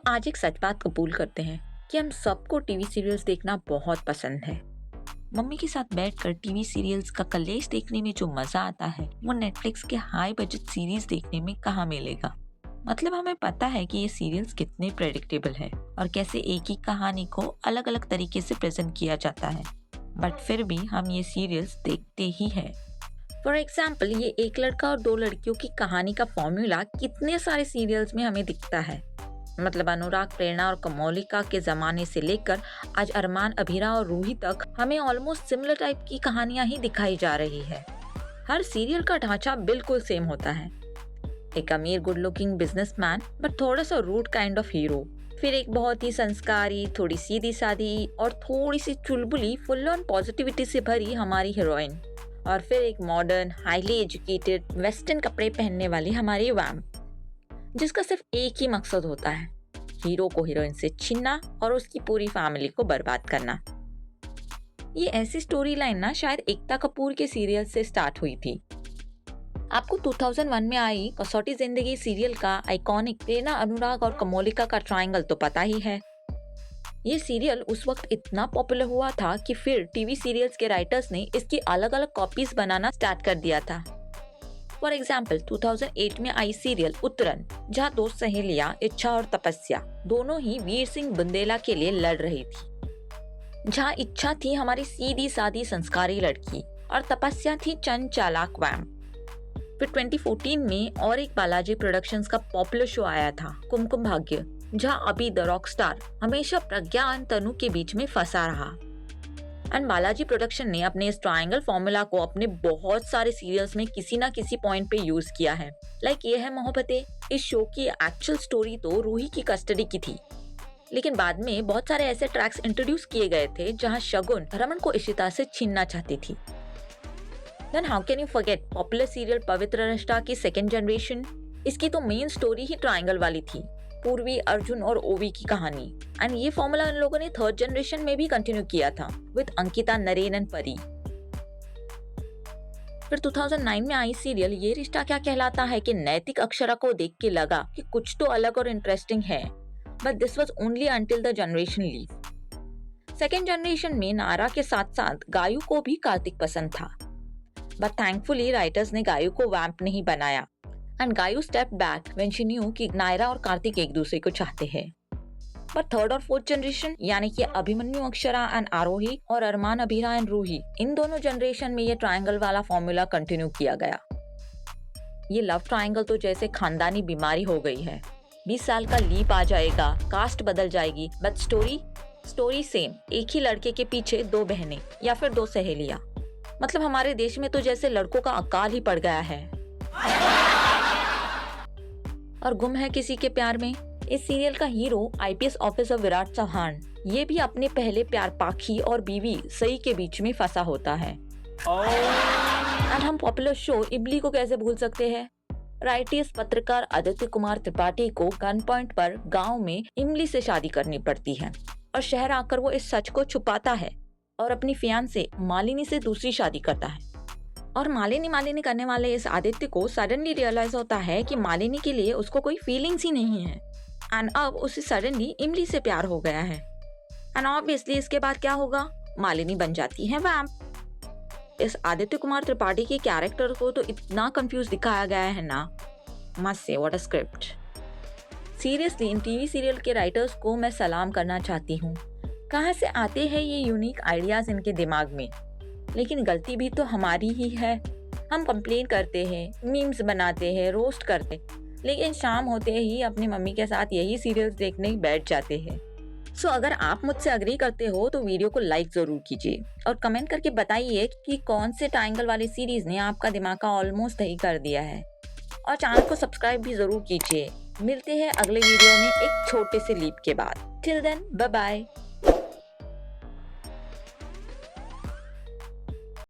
आज एक सच बात कबूल करते हैं कि हम सबको टीवी सीरियल्स देखना बहुत पसंद है। मम्मी के साथ बैठकर टीवी सीरियल्स का कलेश देखने में जो मजा आता है वो नेटफ्लिक्स के हाई बजट सीरीज देखने में कहाँ मिलेगा। मतलब हमें पता है कि ये सीरियल्स कितने प्रेडिक्टेबल है और कैसे एक ही कहानी को अलग अलग तरीके से प्रेजेंट किया जाता है, बट फिर भी हम ये सीरियल्स देखते ही हैं। फॉर एग्जाम्पल, ये एक लड़का और दो लड़कियों की कहानी का फॉर्मूला कितने सारे सीरियल्स में हमें दिखता है। मतलब अनुराग, प्रेरणा और कमोलिका के जमाने से लेकर आज अरमान, अभीरा और रूही तक हमें ऑलमोस्ट सिमिलर टाइप की कहानियां ही दिखाई जा रही है। हर सीरियल का ढांचा बिल्कुल सेम होता है। एक अमीर गुड लुकिंग बिजनेसमैन बट थोड़ा सा रूड काइंड ऑफ हीरो, फिर एक बहुत ही संस्कारी, थोड़ी सीधी सादी और थोड़ी सी चुलबुली, फुल ऑन पॉजिटिविटी से भरी हमारी हीरोइन, और फिर एक मॉडर्न, हाईली एजुकेटेड, वेस्टर्न कपड़े पहनने वाली हमारी वैम्प, जिसका सिर्फ एक ही मकसद होता है, हीरो को हीरोइन से छीनना और उसकी पूरी फैमिली को बर्बाद करना। ये ऐसी स्टोरी लाइन ना शायद एकता कपूर के सीरियल से स्टार्ट हुई थी। आपको 2001 में आई कसौटी जिंदगी सीरियल का आइकॉनिक प्रेरणा, अनुराग और कमोलिका का ट्रायंगल तो पता ही है। ये सीरियल उस वक्त इतना पॉपुलर हुआ था कि फिर टीवी सीरियल्स के राइटर्स ने इसकी अलग अलग कॉपीज बनाना स्टार्ट कर दिया था। फॉर एग्जाम्पल, 2008 में आई सीरियल उत्तरन, जहाँ दो सहेलियां इच्छा और तपस्या दोनों ही वीर सिंह बुंदेला के लिए लड़ रही थी। जहाँ इच्छा थी हमारी सीधी सादी संस्कारी लड़की और तपस्या थी चंद चालाक वैम्प। फिर 2014 में और एक बालाजी प्रोडक्शंस का पॉपुलर शो आया था, कुमकुम भाग्य, जहाँ अभी द रॉक स्टार हमेशा प्रज्ञा और तनु के बीच में फंसा रहा। एंड बालाजी प्रोडक्शन ने अपने इस ट्रायंगल फॉर्मूला को अपने बहुत सारे सीरियल्स में किसी ना किसी पॉइंट पे यूज किया है। लाइक ये है मोहब्बतें, इस शो की एक्चुअल स्टोरी तो रूही की कस्टडी की थी, लेकिन बाद में बहुत सारे ऐसे ट्रैक्स इंट्रोड्यूस किए गए थे जहां शगुन रमन को इशिता से छीनना चाहती थी। Then how can you forget popular serial Pavitra Rishta की सेकेंड जनरेशन। इसकी तो मेन स्टोरी ही ट्रायंगल वाली थी, पूर्वी, अर्जुन और ओवी की कहानी। एंड ये फॉर्मूला इन लोगों ने थर्ड जनरेशन में भी कंटिन्यू किया था विद अंकिता, नरेन एंड परी। फिर 2009 में आई सीरियल ये रिश्ता क्या कहलाता है कि नैतिक अक्षरा को देख के लगा कि कुछ तो अलग और इंटरेस्टिंग है, but this was only until the generation leave. Second generation में नायरा के साथ साथ गायू को भी कार्तिक पसंद था, बट थैंकफुली राइटर्स ने गायू को वैम्प नहीं बनाया एंड गायू step back when she knew कि नायरा और कार्तिक एक दूसरे को चाहते हैं। बट थर्ड और फोर्थ जनरेशन यानी कि अभिमन्यु, अक्षरा एंड आरोही और अरमान, अभीरा एंड रूही, इन दोनों जनरेशन में ये ट्रायंगल वाला फॉर्मूला कंटिन्यू किया गया। ये लव ट्रायंगल तो जैसे खानदानी बीमारी हो गई है। 20 साल का लीप आ जाएगा, कास्ट बदल जाएगी, बट स्टोरी सेम, एक ही लड़के के पीछे दो बहनें या फिर दो सहेलियां। मतलब हमारे देश में तो जैसे लड़कों का अकाल ही पड़ गया है। और गुम है किसी के प्यार में, इस सीरियल का hero IPS officer Virat Chauhan, ये भी अपने पहले प्यार पाखी और बीवी सई के बीच में फंसा होता है। और हम पॉपुलर शो इमली को कैसे भूल सकते हैं। राइटर्स पत्रकार आदित्य कुमार त्रिपाठी को गन पॉइंट पर गांव में इमली से शादी करनी पड़ती है और शहर आकर वो इस सच को छुपाता है और अपनी फियांसे मालिनी से दूसरी शादी करता है। और मालिनी करने वाले इस आदित्य को सडनली रियलाइज होता है कि मालिनी के लिए उसको कोई फीलिंग्स ही नहीं है एंड अब उसे सडनली इमली से प्यार हो गया है। एंड ऑब्वियसली इसके बाद क्या होगा, मालिनी बन जाती है वैम्प। इस आदित्य कुमार त्रिपाठी के कैरेक्टर को तो इतना कंफ्यूज दिखाया गया है ना, must say what a script. Seriously in TV serial के राइटर्स को मैं सलाम करना चाहती हूँ। कहाँ से आते हैं ये यूनिक आइडियाज इनके दिमाग में, लेकिन गलती भी तो हमारी ही है। हम कंप्लेन करते हैं, मीम्स बनाते हैं, रोस्ट करते, लेकिन शाम होते ही अपनी मम्मी के साथ यही सीरियल्स देखने बैठ जाते हैं। सो अगर आप मुझसे अग्री करते हो तो वीडियो को लाइक जरूर कीजिए और कमेंट करके बताइए कि कौन से ट्रायंगल वाली सीरीज ने आपका दिमाग का ऑलमोस्ट सही कर दिया है। और चैनल को सब्सक्राइब भी जरूर कीजिए। मिलते हैं अगले वीडियो में एक छोटे से लीप के बाद। Till then, bye bye.